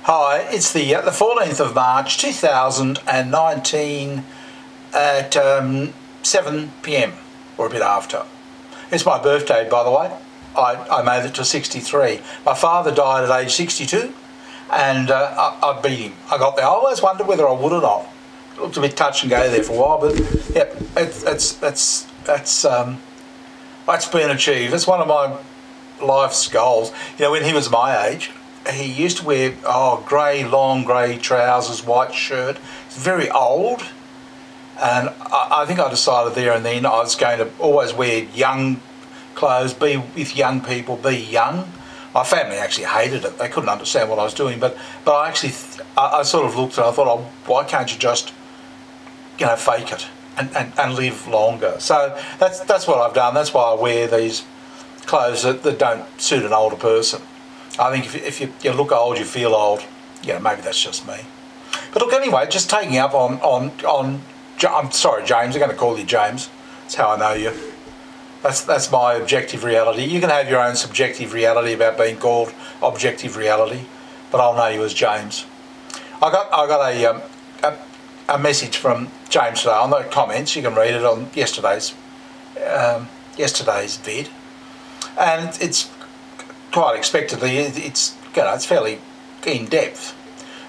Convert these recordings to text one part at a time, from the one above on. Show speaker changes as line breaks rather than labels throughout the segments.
Hi, it's the 14th of March 2019 at 7 p.m. or a bit after. It's my birthday, by the way. I made it to 63. My father died at age 62 and I beat him. I got there. I always wondered whether I would or not. It looked a bit touch and go there for a while, but yep, that's been achieved. It's one of my life's goals. You know, when he was my age, he used to wear long grey trousers, white shirt. He's very old, and I think I decided there and then I was going to always wear young clothes, be with young people, be young. My family actually hated it. They couldn't understand what I was doing, but I actually I sort of looked at it. I thought, why can't you just, you know, fake it and live longer? So that's what I've done. That's why I wear these clothes that don't suit an older person. I think if you look old, you feel old. Yeah, maybe that's just me. But look, anyway, just taking up on I'm sorry, James. I'm going to call you James. That's how I know you. That's my objective reality. You can have your own subjective reality about being called objective reality, but I'll know you as James. I got a message from James today on the comments. You can read it on yesterday's vid, and it's quite expectedly it's fairly in depth.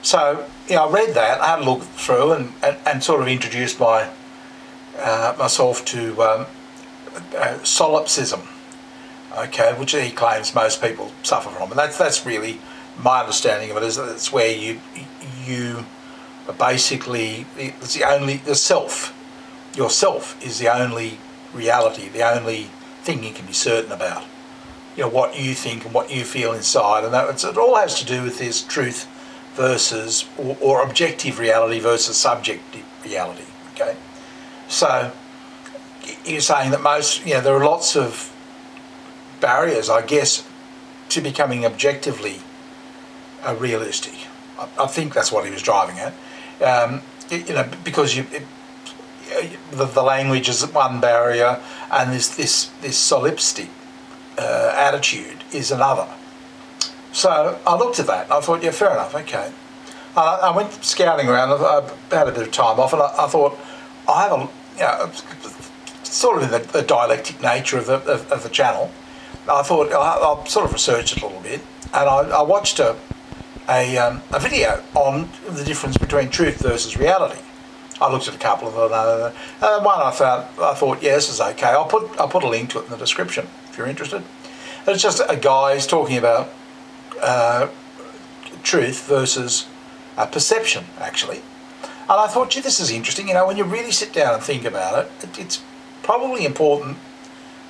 So I read that, I had a look through and sort of introduced myself to solipsism, okay, which he claims most people suffer from, and that's really my understanding of it. Is that it's where you basically, it's yourself is the only reality, the only thing you can be certain about. You know, what you think and what you feel inside, and it all has to do with this truth versus or objective reality versus subjective reality. Okay, so you're saying that there are lots of barriers, I guess, to becoming objectively realistic. I think that's what he was driving at. Because the language is one barrier, and this solipsistic attitude is another. So I looked at that and I thought, yeah, fair enough, okay. I went scouting around. I had a bit of time off, and I thought, I have sort of in the dialectic nature of the channel. I thought I'll sort of research it a little bit, and I watched a video on the difference between truth versus reality. I looked at a couple of them, and one I thought, yeah, this is okay. I'll put a link to it in the description if you're interested. And it's just a guy who's talking about truth versus perception, actually. And I thought, gee, this is interesting. You know, when you really sit down and think about it, it's probably important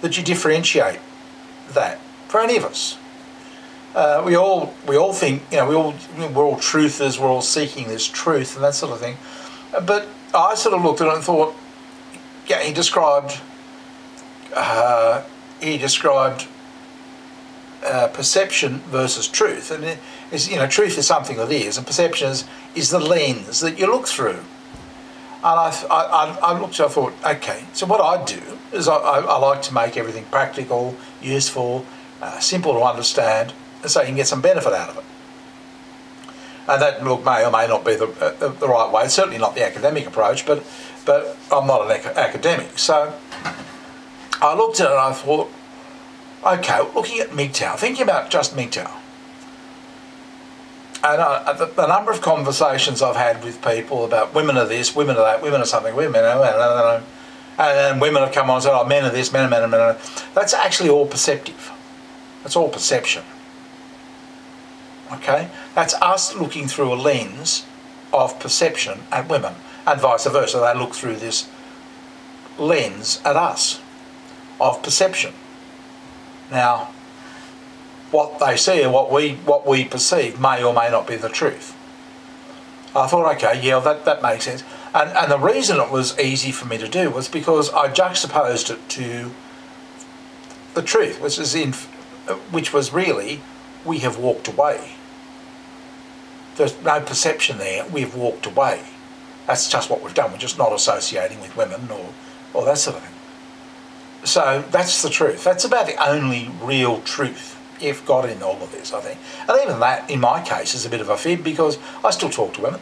that you differentiate that for any of us. We all think, you know, we're all truthers. We're all seeking this truth and that sort of thing. But I sort of looked at it and thought, yeah, he described perception versus truth, and truth is something that is, and perception is the lens that you look through. And I looked, I thought, okay, so what I do is I like to make everything practical, useful, simple to understand, so you can get some benefit out of it. And that may or may not be the right way. It's certainly not the academic approach, but I'm not an academic. So I looked at it and I thought, okay, looking at mgtow, thinking about just mgtow, and the number of conversations I've had with people about women are this, women are that, women are something, women are, and women have come on and said, oh, men are this, men are men are men are. That's actually all perceptive. That's all perception. Okay, that's us looking through a lens of perception at women, and vice versa. They look through this lens at us of perception. Now, what they see and what we perceive may or may not be the truth. I thought, okay, yeah, that makes sense. And the reason it was easy for me to do was because I juxtaposed it to the truth, which was really, we have walked away. There's no perception there. We've walked away. That's just what we've done. We're just not associating with women or that sort of thing. So that's the truth. That's about the only real truth you've got in all of this, I think. And even that, in my case, is a bit of a fib because I still talk to women.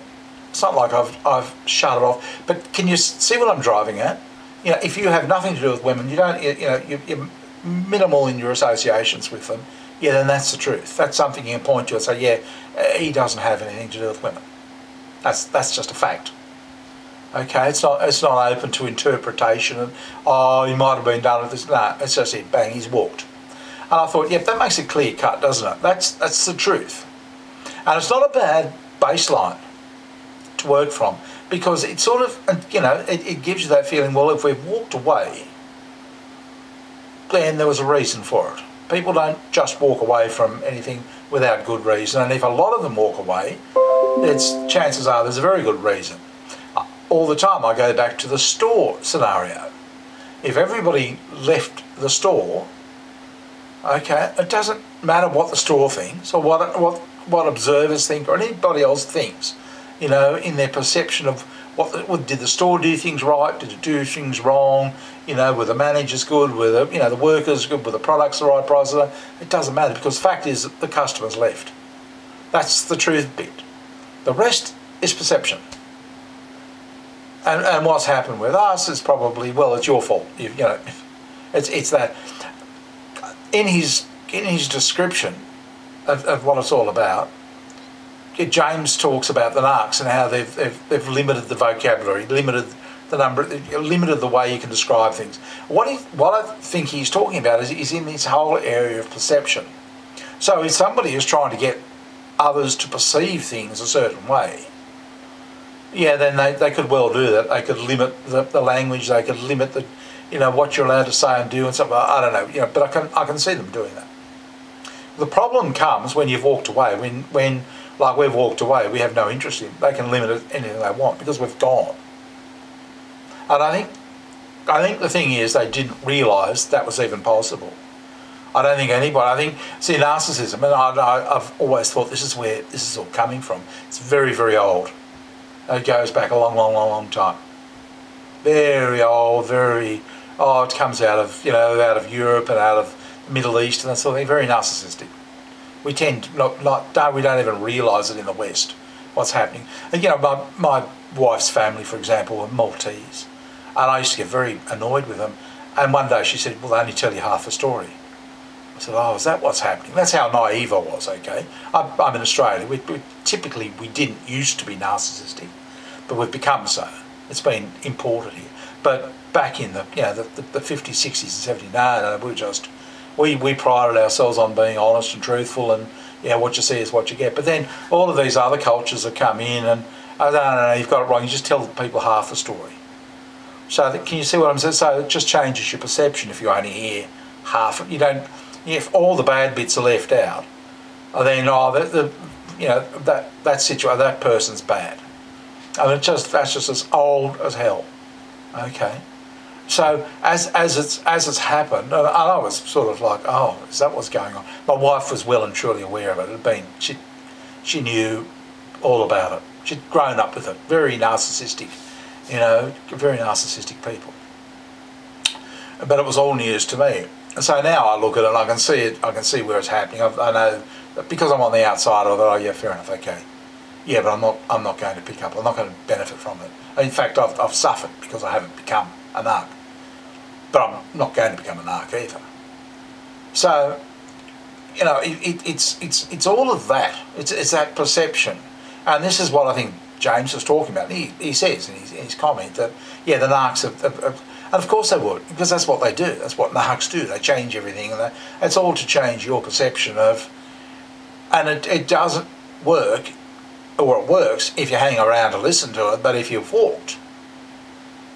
It's not like I've shut it off. But can you see what I'm driving at? You know, if you have nothing to do with women, you don't, you know, you're minimal in your associations with them, yeah, then that's the truth. That's something you can point to and say, yeah, he doesn't have anything to do with women. That's just a fact. Okay, it's not open to interpretation and, oh, he might have been done with this. No, it's just it, bang, he's walked. And I thought, yeah, that makes it clear cut, doesn't it? That's the truth. And it's not a bad baseline to work from, because it sort of, you know, it gives you that feeling, well, if we've walked away, then there was a reason for it. People don't just walk away from anything without good reason, and if a lot of them walk away, chances are there's a very good reason. All the time I go back to the store scenario. If everybody left the store, okay, it doesn't matter what the store thinks or what observers think or anybody else thinks, you know, in their perception of did the store do things right, did it do things wrong, you know, were the managers good, were the, you know, the workers good, were the products the right price, it doesn't matter, because the fact is that the customers left. That's the truth bit. The rest is perception. And what's happened with us is probably, well, it's your fault. You know, it's that. In his description of what it's all about, James talks about the narcs and how they've limited the vocabulary, limited the number, limited the way you can describe things. What I think he's talking about is in this whole area of perception. So if somebody is trying to get others to perceive things a certain way, yeah, then they could well do that. They could limit the language. They could limit the, you know, what you're allowed to say and do and stuff. I don't know, you know, but I can see them doing that. The problem comes when you've walked away. When like we've walked away, we have no interest in. They can limit anything they want because we've gone. And I think the thing is they didn't realise that was even possible. I don't think anybody. I think, see, narcissism, and I've always thought this is where this is all coming from. It's very, very old. It goes back a long time. Very old, it comes out of, you know, out of Europe and out of the Middle East and that sort of thing. Very narcissistic. We tend to we don't even realise it in the West, what's happening. And, you know, my wife's family, for example, were Maltese. And I used to get very annoyed with them. And one day she said, well, they only tell you half the story. I said, oh, is that what's happening? That's how naive I was, okay? I'm in Australia. Typically, we didn't used to be narcissistic, but we've become so. It's been imported here. But back in the, you know, the 50s, 60s and 70s, no, we prided ourselves on being honest and truthful, and, yeah, what you see is what you get. But then all of these other cultures have come in and, oh, no, you've got it wrong. You just tell people half the story. So can you see what I'm saying? So it just changes your perception if you only hear half. You don't. If all the bad bits are left out, then you know that person's bad. I mean, that's just as old as hell. Okay, so as it's happened, and I was sort of like, oh, is that what's going on? My wife was well and truly aware of it. She knew all about it. She'd grown up with it. Very narcissistic, you know, very narcissistic people. But it was all news to me. And so now I look at it and I can see it. I can see where it's happening. I know that because I'm on the outside of it. Oh yeah, fair enough. Okay, yeah, but I'm not going to pick up. I'm not going to benefit from it. In fact, I've suffered because I haven't become a narc. But I'm not going to become a narc either. So, you know, it's all of that. It's that perception, and this is what I think James was talking about. He says in his comment that, yeah, the narcs have and of course they would, because that's what they do. That's what narcs do. They change everything, and it's all to change your perception of. And it doesn't work, or it works if you hang around to listen to it. But if you've walked,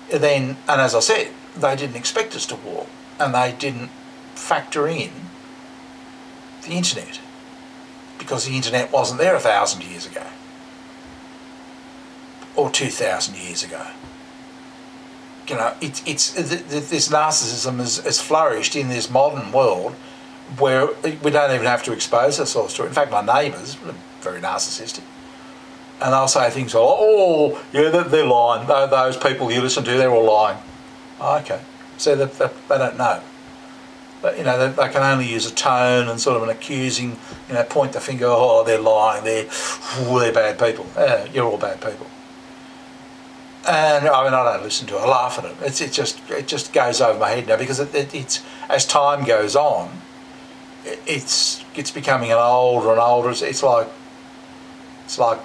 then, and as I said, they didn't expect us to walk, and they didn't factor in the internet, because the internet wasn't there 1,000 years ago, or 2,000 years ago. You know, this narcissism has flourished in this modern world where we don't even have to expose ourselves to it. In fact, my neighbours are very narcissistic, and they'll say things like, "Oh, yeah, they're lying. Those people you listen to, they're all lying." Oh, okay, so they don't know. But, you know, they can only use a tone and sort of an accusing, you know, point the finger, oh, they're lying, they're bad people. Yeah, you're all bad people. And I mean, I don't listen to it, I laugh at it. It just goes over my head now, because it's as time goes on, it's becoming an older and older. It's like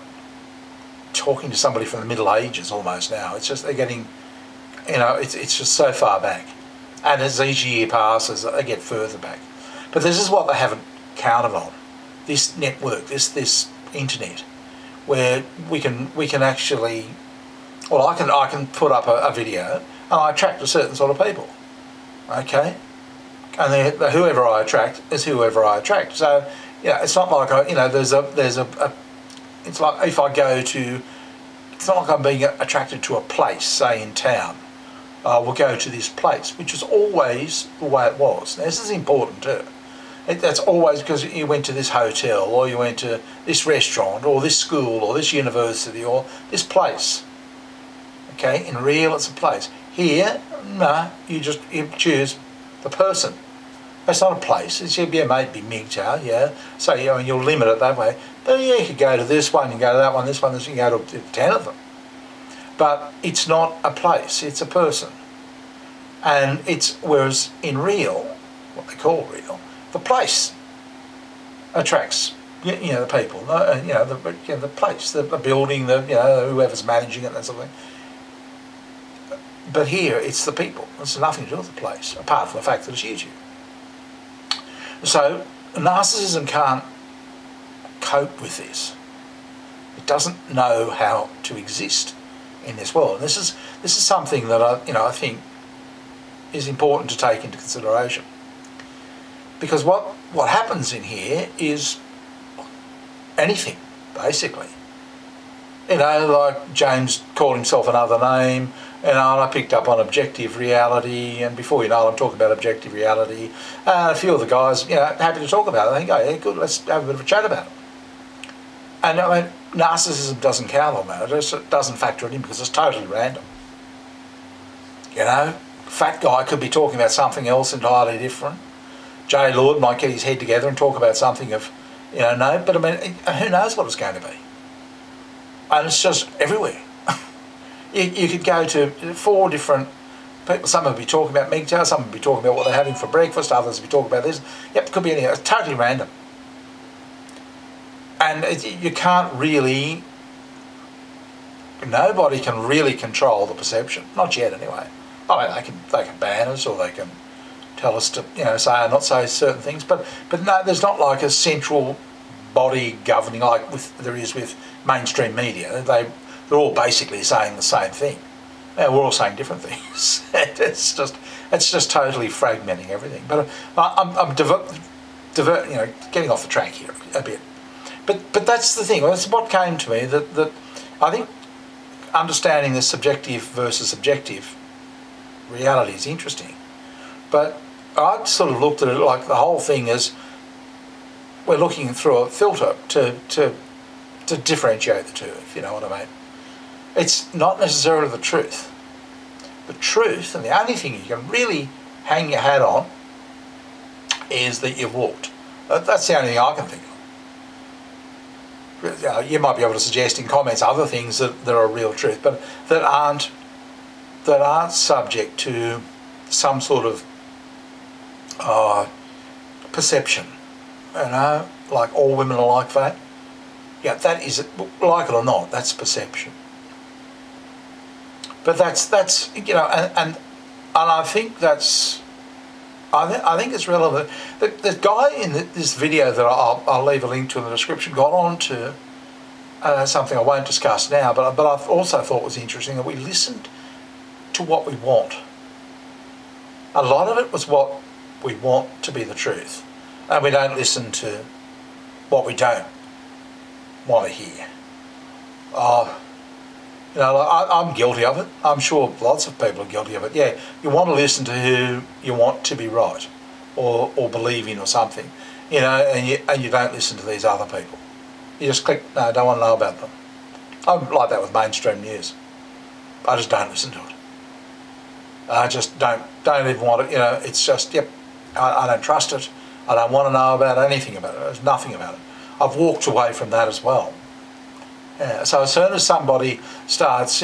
talking to somebody from the Middle Ages almost now. It's just they're getting, you know, it's just so far back. And as each year passes, they get further back. But this is what they haven't counted on. This network, this internet, where we can actually, well, I can put up a video and I attract a certain sort of people, okay? And whoever I attract is whoever I attract. So, you know, it's not like you know, there's a. It's like if I go to, it's not like I'm being attracted to a place, say in town. We'll go to this place, which is always the way it was. Now, this is important too. That's always because you went to this hotel, or you went to this restaurant, or this school, or this university, or this place. Okay, in real, it's a place. Here, no, you choose the person. That's not a place. It's, yeah, maybe mgtow, yeah. So, you know, you'll limit it that way. But yeah, you could go to this one, you go to that one, this one, you can go to 10 of them. But it's not a place, it's a person. And whereas in real, what they call real, the place attracts, you know, the people, you know, the place, the building, you know, whoever's managing it, that sort of thing. But here, it's the people. It's nothing to do with the place, apart from the fact that it's YouTube. So, narcissism can't cope with this. It doesn't know how to exist in this world. And this is something that I think is important to take into consideration. Because what happens in here is anything, basically. You know, like James called himself another name, and I picked up on objective reality, and before you know it, I'm talking about objective reality. A few of the guys, you know, happy to talk about it. I think, oh yeah, good, let's have a bit of a chat about it. And I mean, narcissism doesn't count on that. It doesn't factor it in because it's totally random. You know, fat guy could be talking about something else entirely different. Jay Lord might get his head together and talk about something of, you know, no, but I mean, who knows what it's going to be? And it's just everywhere. You could go to 4 different people. Some would be talking about mgtow, some would be talking about what they're having for breakfast, others would be talking about this. Yep, it could be anything. It's totally random. And you can't really, nobody can really control the perception. Not yet, anyway. I mean, they can ban us, or they can tell us to, you know, say or not say certain things. But no, there's not like a central body governing like there is with mainstream media. They're all basically saying the same thing. Now, we're all saying different things. it's just totally fragmenting everything. But I'm you know, getting off the track here a bit. But that's the thing. That's what came to me, that I think understanding the subjective versus objective reality is interesting. But I sort of looked at it like the whole thing is we're looking through a filter to differentiate the two, if you know what I mean. It's not necessarily the truth. The truth, and the only thing you can really hang your hat on, is that you've walked. That's the only thing I can think of. You might be able to suggest in comments other things that are real truth, but that aren't subject to some sort of perception. You know, like all women are like that. Yeah, that is, like it or not, that's perception. But that's you know, and I think that's, I think it's relevant. The guy in this video that I'll leave a link to in the description got on to something I won't discuss now, but I also thought was interesting, that we listened to what we want. A lot of it was what we want to be the truth, and we don't listen to what we don't want to hear. You know, I'm guilty of it. I'm sure lots of people are guilty of it. Yeah, you want to listen to who you want to be right, or believe in, or something. You know, and you don't listen to these other people. You just click, no, I don't want to know about them. I'm like that with mainstream news. I just don't listen to it. I just don't even want it. You know, it's just, yep, I don't trust it. I don't want to know about anything about it. There's nothing about it. I've walked away from that as well. So as soon as somebody starts,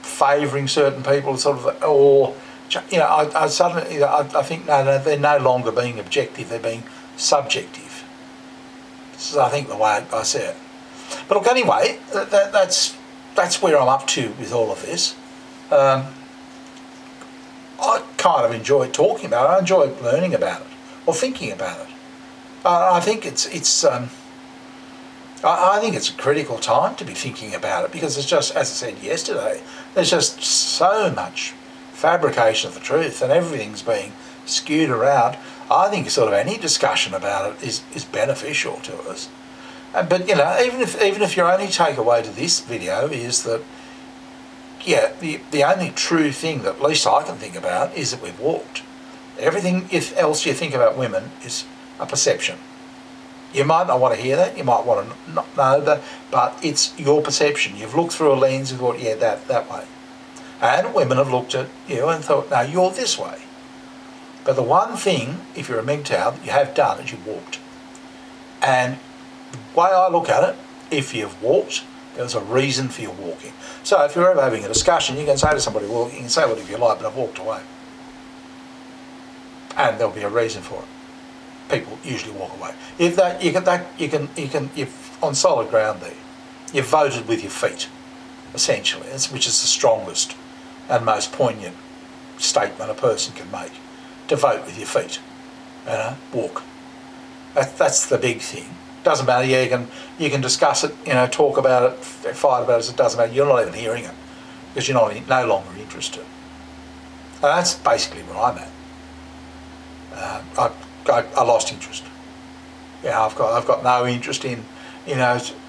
favouring certain people, sort of, or I suddenly I think no, they're no longer being objective; they're being subjective. This is, I think, the way I see it. But look, anyway, that's where I'm up to with all of this. I kind of enjoy talking about it. I enjoy learning about it or thinking about it. I think it's I think it's a critical time to be thinking about it, because it's just, as I said yesterday, there's just so much fabrication of the truth and everything's being skewed around. I think sort of any discussion about it is beneficial to us. But even if your only takeaway to this video is that, yeah, the only true thing that at least I can think about is that we've walked. Everything else you think about women is a perception. You might not want to hear that, you might want to not know that, but it's your perception. You've looked through a lens and thought, yeah, that way. And women have looked at you and thought, no, you're this way. But the one thing, if you're a mgtow, that you have done is you've walked. And the way I look at it, if you've walked, there's a reason for your walking. So if you're ever having a discussion, you can say to somebody, well, you can say whatever you like, but I've walked away. And there'll be a reason for it. People usually walk away. If you're on solid ground there. You've voted with your feet, essentially, which is the strongest and most poignant statement a person can make. To vote with your feet, walk. That's the big thing. Doesn't matter. Yeah, you can discuss it, talk about it, fight about it. It doesn't matter. You're not even hearing it because you're no longer interested. And that's basically where I'm at. I lost interest. Yeah, I've got no interest in,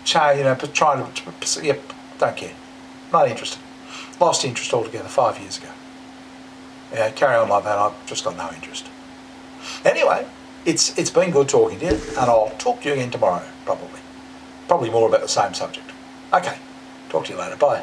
trying to, yep, don't care. Not interested. Lost interest altogether 5 years ago. Yeah, carry on like that, I've just got no interest. Anyway, it's been good talking to you, and I'll talk to you again tomorrow, probably. Probably more about the same subject. Okay, talk to you later, bye.